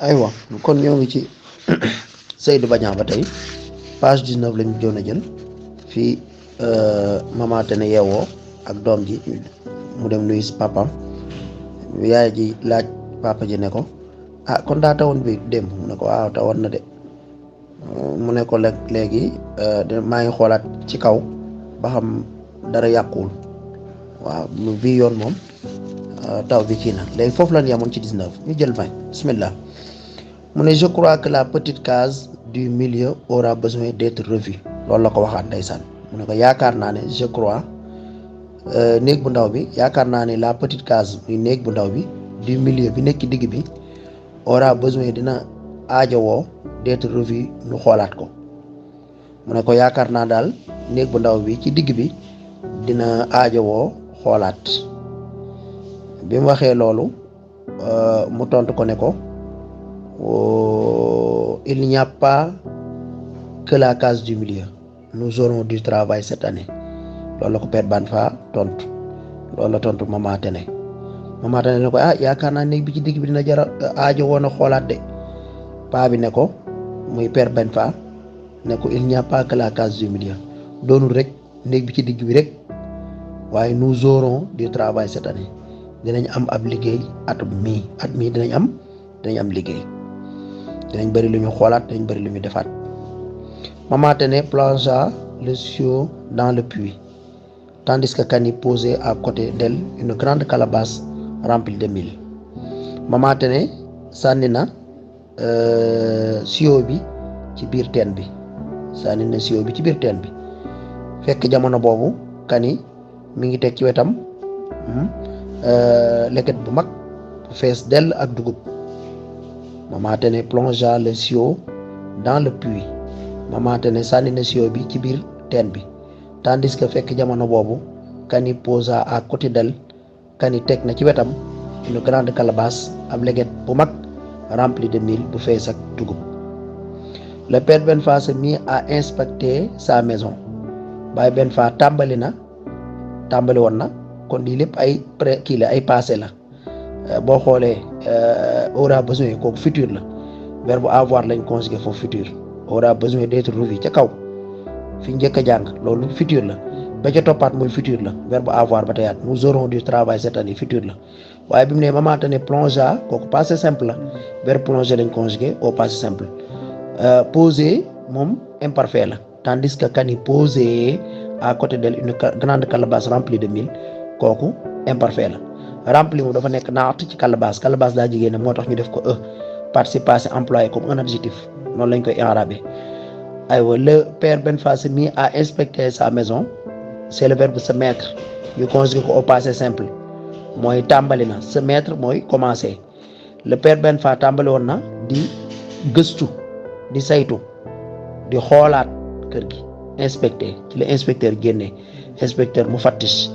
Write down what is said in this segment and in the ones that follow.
aywa kon ñoo ngi ci Seydou Badian ba tey page 19 lañu joon a jël fii mama te ne yeewoo ak doom ji mu dem nuyu papam yaay ji laaj papa ji ne ko kon daa tawoon bi démb mu ne ko waaw tawoon na de mu ne ko léegi maa ngi xoolaat ci kaw ba xam dara yàquwul waaw bii yoon moom taw bi kii na léegi foofu lañ yemoon ci 19 ñu jël may bismillah mu ne je crois que la petite case du milieu aura besoin d'être revue loolu la ko waxaat ndeysaan mu ne ko yaakaar naa ne je crois néeg bu ndaw bi yaakaar naa ne la petite case muy néeg bu ndaw bi du milieu bi nekk ci digg bi aura besoin dina aajowoo d'être revue ñu xoolaat ko mu ne ko yaakaar naa daal néeg bu ndaw bi ci digg bi dina aajowoo xoolaat bi mu waxee loolu mu tontu ko ne ko il n'y a pas que la case du milieu nous aurons du travail cette année loolu la ko Père Banfa tontu loolu la tontu Mama Tene ne ko yaakaar naa néeg bi ci digg bi dina jara aajo woon a xoolaat de paa bi ne ko muy Père Banfa ne ko il n'y a pas que la case du milieu doonul rek néeg bi ci digg bi rek waaye nous aurons du travail cette année dinañ am ab liggéey at mii dinañ am liggéey dinañ bëri lu ñu xoolaat dinañ bëri lu ñu defaat. Mama Tene plongea le seau dans le puits tandis que Kani posait à côté d'elle une grande calebasse remplie de mil. Mama Tene sànni na seau bi ci biir teen bi fekk jamono boobu Kani mi ngi teg ci wetam leket bu mag bu fees dell ak dugub. Mama Tene plongea le seau dans le puits Mama Tene sànni na seau bi ci biir teen bi tandis que fekk jamono boobu Kani posa à côté d'elle Kani teg na ci wetam une grande calebasse ab leget bu mag rempli de mil bu fees ak dugub. Le père Benfa se mit à inspecter sa maison Baye Benfa tàmbali woon na kon lii lépp ay ay passé la boo xoolee aura besoin kooku futur la verbe avoir lañ conjugué foofu futur aura besoin d'être revu ca kaw fi njëkk a jàng loolu futur la ba ca toppaat mooy futur la verbe avoir ba teyaat nous aurons du travail cette année futur la waaye bi mu ne Mama Tene plongea kooku passé simple la verbe plonger lañ conjugué au passé simple poser moom imparfait la tandis que Kani posait à côté d'elle une grande calebasse remplie de mil kooku imparfait la rempli moom dafa nekk naat ci calebasse daa jigéen ne moo tax ñu def ko participe passé employé comme un adjectif noonu lañ koy enrabé aywa le père Benfa se mit à inspecter sa maison c'est le verbe se mettre ñu conjugué ko au passé simple mooy tàmbali na se mettre mooy commencer le père Benfa tàmbali woon na di gëstu di saytu di xoolaat kër gi inspecter ci la inspecteur génnee inspecteur mu fattish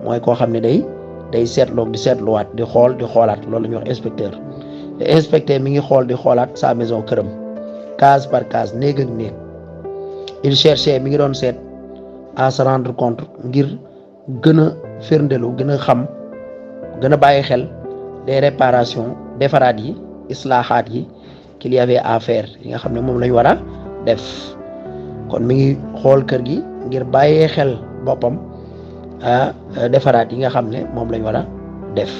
mooy koo xam ne day seetloog di seetluwaat di xool di xoolaat loolu la ñuy wax inspecteur te inspecteur mi ngi xool di xoolaat sa maison këram case par case néeg ak néeg il cherchait mi ngi doon seet à se rendre compte ngir gën a firndelu gën a xam gën a bàyyi xel des réparations defaraat yi islaaxaat yi qu'il y avait à faire yi nga xam ne moom lañ war a def kon mi ngi xool kër gi ngir bàyyee xel boppam defaraat yi nga xam ne moom lañ war a def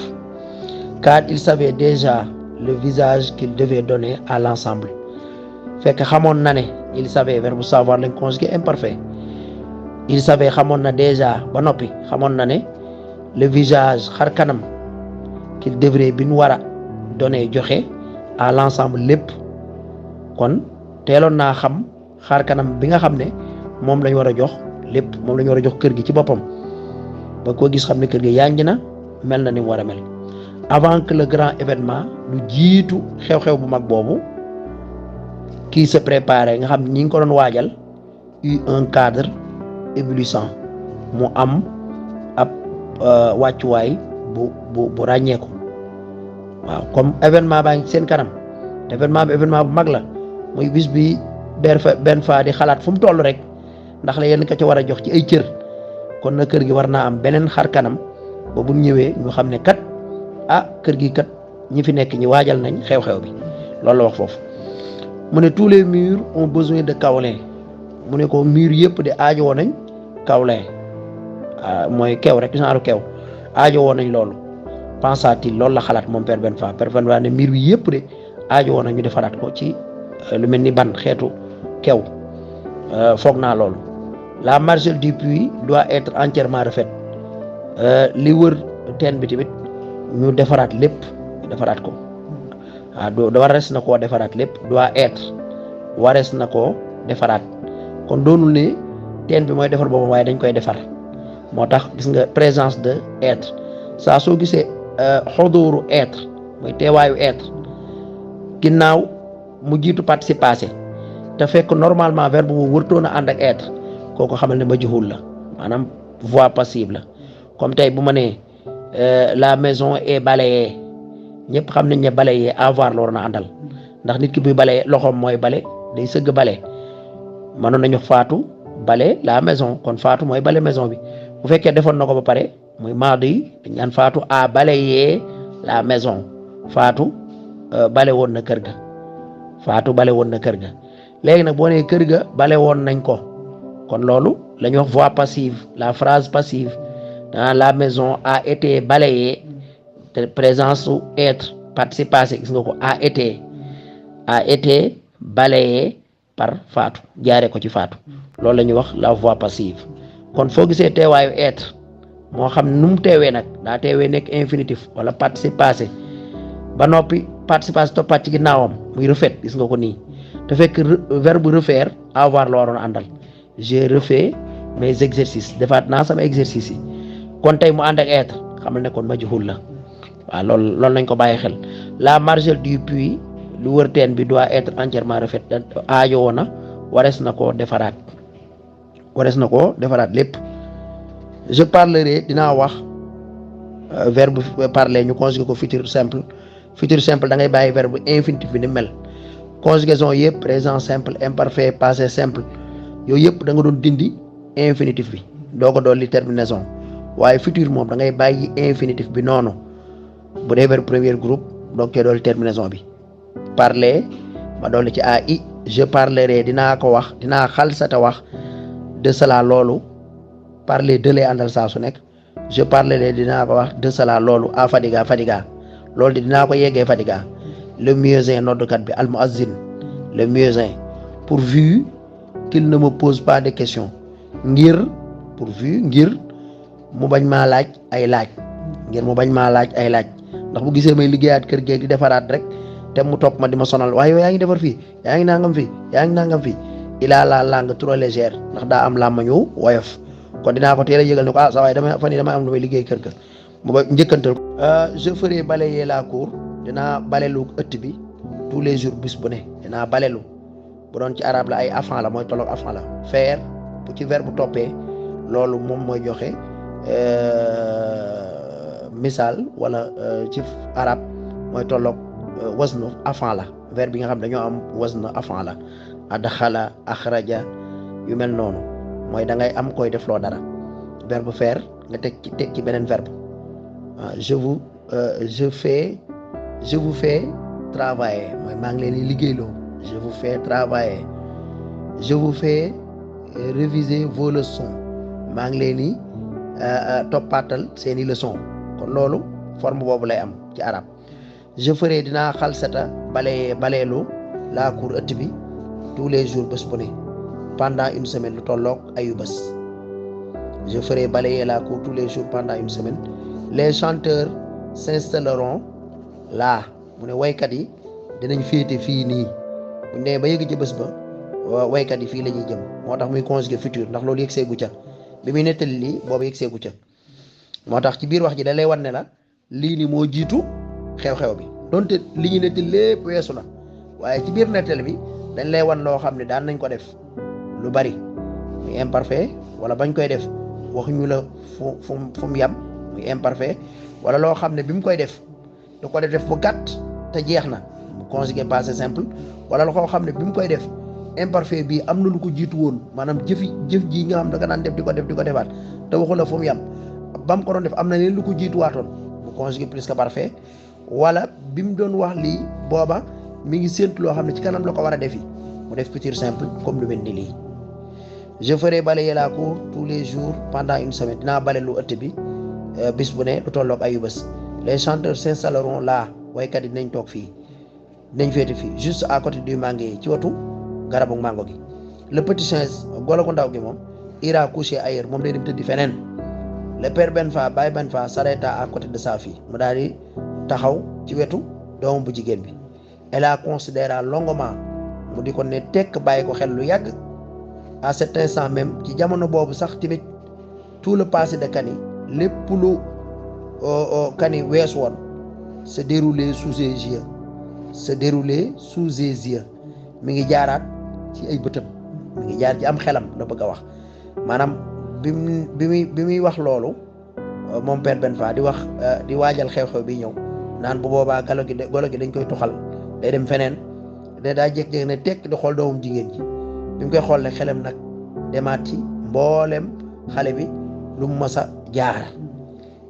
car il savait déjà le visage qu'il devait donner à l'ensemble fekk xamoon na ne il savait verbe savoir lañ conjugué imparfait il savait xamoon na déjà ba noppi xamoon na ne le visage xar kanam qu'il devrait bi ñu war a donner joxe à l'ensemble lépp kon teeloon naa xam xar kanam bi nga xam ne moom lañ war a jox lépp moom lañ war a jox kër gi ci boppam ba ko gis xam ne kër gi yànj na mel na ni mu war a mel avant que le grand événement lu jiitu xew-xew bu mag boobu kii se préparait nga xam ne ñi ngi ko doon waajal un cadre éblouissant mu am ab wàccuwaay bu ràññeeku waaw comme événement baa ngi seen kanam événement bu mag la muy bis bi benn fa di xalaat fu mu toll rek ndax la yenn ka ci war a jox ci ay cër kon na kër gi war naa am beneen xar kanam ba bu ñëwee ñu xam ne kat kër gi kat ñi fi nekk ñi waajal nañ xew-xew bi loolu la wax foofu mu ne tous les murs ont besoin de kaolin mu ne ko mur yëpp de aajowoo nañ kaolin mooy kew rek genre kew aajowoo nañ loolu pensa-t-il loolu la xalaat moom Père Benfa ne mur bi yëpp de aajowoo nañ ñu defaraat ko ci lu mel ni ban xeetu kew foog naa loolu la margelle du puits doit être entièrement refaite li wër teen bi tamit ñu defaraat lépp defaraat ko warees na koo defaraat lépp doit être warees na koo defaraat kon doonul ne teen bi mooy defar boobu waaye dañ koy defar moo tax gis nga présence de être saa soo gisee xodooru être mooy teewaayu être ginnaaw mu jiitu participe passé te fekk normalement verbe bu wërtoon a ànd ak être kooku xamal ne majhul la maanaam voix passive la comme tey bu ma nee la maison est balayée ñëpp xam nañ ne balayée avoir la war na àndal ndax nit ki buy balayé loxoom mooy bale day sëgg bale mënoon nañu faatu bale la maison kon faatu mooy bale maison bi bu fekkee defoon na ko ba pare muy maadi dañ naan faatu a balayé la maison faatu bale woon na kër ga faatu bale woon na kër ga léegi nag boo nee kër ga bale woon nañ ko kon loolu la ñuy wax voix passive la phrase passive la maison a été balayée te présence su être participe passé gis nga ko a été balayée par faatu jaaree ko ci faatu loolu la ñuy wax la voix passive kon foo gisee teewaayu être moo xam nu mu teewee nag daa teewee nekk infinitif wala participe passé ba noppi participe passé toppaat ci ginnaawam muy refait gis nga ko nii te fekk verbe refaire avoir la waroon àndal j'ai refait mes exercices defaat naa sama exercice yi kon tey mu ànd ak être xamal ne kon majhul la waaw loolu nañ ko bàyyi xel la margelle du puits lu wër teen bi doit être entièrement refait aajowoo na warees na koo defaraat lépp je parlerai dinaa wax verbe parler ñu conjugué ko futur simple da ngay bàyyi verbe infinitif bi ni mel conjugaison yëpp présent simple imparfait passé simple yooyu yëpp da nga doon dindi infinitif bi doo ko dolli terminaison waaye futur moom da ngay bàyyi infinitif bi noonu bu dee verbe premier groupe doog cee dolli terminaison bi parler ma dolli ci ai je parlerai dinaa ko wax dinaa xalsata wax de cela loolu parler de lay àndal saa su nekk je parlerai dinaa ko wax de cela loolu à fadiga loolu dinaa ko yeggee fadiga le muezzin noddukat bi al muazzin le muezzin pourvu qu'il ne me pose pas de questions ngir mu bañ maa laaj ay laaj ndax bu gisee may liggéeyaat kër geeg di defaraat rek te mu topp ma di ma sonal waaye yaa ngi defar fii yaa ngi nangam fii il a la langue trop légère ndax daa am làmmañu woyof kon dinaa ko teel a yëgal ne ko sa waaye damay am lu may liggéey kër ga mu ba njëkkantal ko je ferai balayer la cour dinaa balelu ëtt bi tous les jours bis bu ne dinaa balelu bu doon ci arabe la ay afan la mooy tolloog afan la faire bu ci verbe bu toppee loolu moom mooy joxe misaal wala ci arab mooy tolloog wasnu afan la verbe bi nga xam dañoo am wasnu afan la adxala axraja yu mel noonu mooy da ngay am koy def loo dara verbe faire nga teg ci beneen verbe je vous fais travailler mooy maa ngi leen di liggéeyloo je vous fais travailler je vous fais réviser vos leçons maa ngi leen di toppaatal seeni leçon kon loolu forme boobu lay am ci arab je ferai dinaa xalsata baleelu la cour ëtt bi tous les jours bés bu ne pendant une semaine lu tolloog ayu bés je ferai balayer la cour tous les jours pendant une semaine les chanteurs s'installeront là mu ne waykat yi dinañ féete fii nii bu ñu nee ba yëg ci bés ba waykat yi fii la ñuy jëm moo tax muy conjugué futur ndax loolu yëg seegu ca bi muy nettali lii boobu yëg seegu ca moo tax ci biir wax ji da lay wan ne la lii ni moo jiitu xew-xew bi donte li ñu nettali lépp weesu na waaye ci biir nettali bi dañ lay wan loo xam ne daan nañ ko def lu bari muy imparfait wala bañ koy def waxuñu la fu mu yam muy imparfait wala loo xam ne bi mu koy def da ko def bu gàtt te jeex na mu conjugué passé simple wala loo xam ne bi mu koy def imparfait bii am na lu ko jiitu woon maanaam jëf ji nga xam da nga daan def di ko defaat te waxu la fu mu yam ba mu ko doon def am na leen lu ko jiituwaatoon mu conjugué plus que parfait wala bi mu doon wax lii booba mi ngi séntu loo xam ne ci kanam la ko war a defi mu def futur simple comme lu mel ni lii. Je ferai balayer la cour tous les jours pendant une semaine dinaa bale lu ëtt bi bis bu ne lu tolloog ayu bés. Les chanteurs s'installeront là waykat yi dinañ toog fii dinañ féete fii juste à côté du manguier ci wetu garabu mango gi. Le petit singe golo gu ndaw gi moom ira coucher ailleurs moom day dem tëddi feneen. Le père Benfa Baye Benfa s'arrêta à côté de sa fille mu daal di taxaw ci wetu doomam bu jigéen bi. Elle a considéré longuement mu di ko ne tekk bàyyi ko xel lu yàgg. À cet instant même ci jamono boobu sax tamit tout le passé de Kani lépp lu Kani wees woon se déroulait sous ses yeux mi ngi jaaraat ci ay bëtëm mi ngi jaar ci am xelam la bëgg a wax maanaam bi muy wax loolu moom Père Benfa di wax di waajal xew-xew bi ñëw naan bu boobaa golo gi dañ koy tuxal day dem feneen daa jékki-jékki ne tekk di xool doomam jigéen ji bi mu koy xool ne xelam nag demaat ci mboolem xale bi lu mu mës a jaar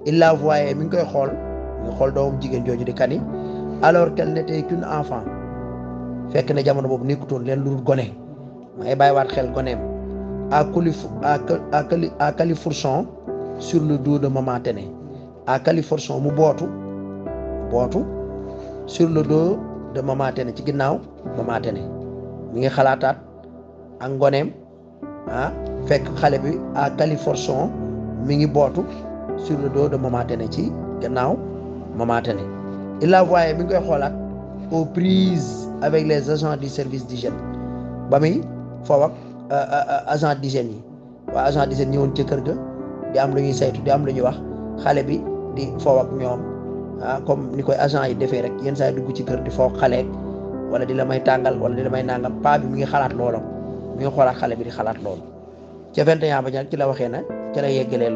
il la voyait mi ngi koy xool mi ngi xool doomam jigéen jooju di Kani alors qu'elle n'était qu'une enfant fekk ne jamono boobu nekkutoon leen lu dul gone ma ngay bàyyiwaat xel goneem à califourchon sur le dos de maman Téné à califourchon mu bootu sur le dos de maman Téné ci ginnaaw maman Téné mi ngi xalaataat ak ngoneem fekk xale bi à califourchon mi ngi bootu sur le dos de maman Téné ci gannaaw maman Téné il la voyait mi ngi koy xoolaat aux prises avec les agents du service d'hygiène ba muy foofu ak agent d'hygiène yi waa agent d'hygiène ñëwoon ci kër ga di am lu ñuy saytu di am lu ñuy wax xale bi di foofu ak ñoom comme ni koy agent yi defee rek yenn saa yi dugg ci kër di foofu xale wala di la may tàngal wala di la may nangam paa bi mi ngi xalaat loolu mi ngi xoolaat xale bi di xalaat loolu ca 21 ba ñaar ci la waxee na ca la yeggalee